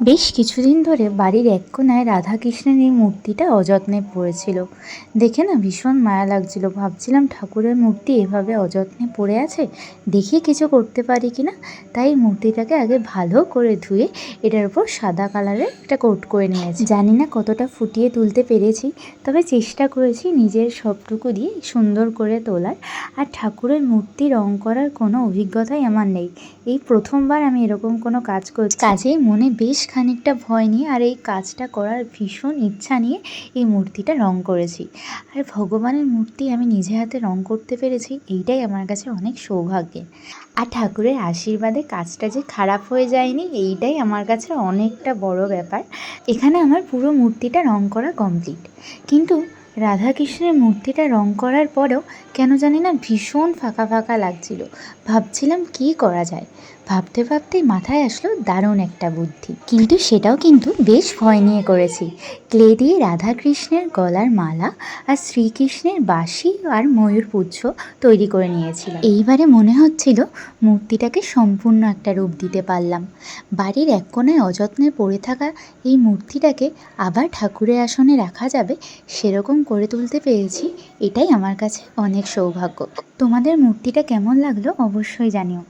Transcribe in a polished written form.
বেশ কিছুদিন ধরে বাড়ির এক কোণায় রাধাকৃষ্ণের এই মূর্তিটা অযত্নে পড়েছিল। দেখে না ভীষণ মায়া লাগছিল। ভাবছিলাম ঠাকুরের মূর্তি এভাবে অযত্নে পড়ে আছে, দেখে কিছু করতে পারি কিনা। তাই মূর্তিটাকে আগে ভালো করে ধুয়ে এটার উপর সাদা কালারের একটা কোট করে নিয়েছি। জানি না কতটা ফুটিয়ে তুলতে পেরেছি, তবে চেষ্টা করেছি নিজের সবটুকু দিয়ে সুন্দর করে তোলার। আর ঠাকুরের মূর্তি রং করার কোনো অভিজ্ঞতাই আমার নেই, এই প্রথমবার আমি এরকম কোনো কাজ করছি। কাজেই মনে বেশ খানিকটা ভয় নিয়ে আর এই কাজটা করার ভীষণ ইচ্ছা নিয়ে এই মূর্তিটা রং করেছি। আর ভগবানের মূর্তি আমি নিজে হাতে রং করতে পেরেছি, এইটাই আমার কাছে অনেক সৌভাগ্যের। আর ঠাকুরের আশীর্বাদে কাজটা যে খারাপ হয়ে যায়নি, এইটাই আমার কাছে অনেকটা বড় ব্যাপার। এখানে আমার পুরো মূর্তিটা রং করা কমপ্লিট, কিন্তু রাধাকৃষ্ণের মূর্তিটা রং করার পরেও কেন জানি না ভীষণ ফাঁকা ফাঁকা লাগছিল। ভাবছিলাম কি করা যায়, ভাবতে ভাবতেই মাথায় আসলো দারুণ একটা বুদ্ধি। কিন্তু সেটাও বেশ ভয় নিয়ে করেছি। ক্লে দিয়ে রাধাকৃষ্ণের গলার মালা আর শ্রীকৃষ্ণের বাঁশি আর ময়ূরপুচ্ছ তৈরি করে নিয়েছিলাম। এইবারে মনে হচ্ছিল মূর্তিটাকে সম্পূর্ণ একটা রূপ দিতে পারলাম। বাড়ির এক কোণায় অযত্নে পড়ে থাকা এই মূর্তিটাকে আবার ঠাকুরের আসনে রাখা যাবে সেরকম করে তুলতে পেরেছি, এটাই আমার কাছে অনেক সৌভাগ্য। তোমাদের মূর্তিটা কেমন লাগলো অবশ্যই জানিও।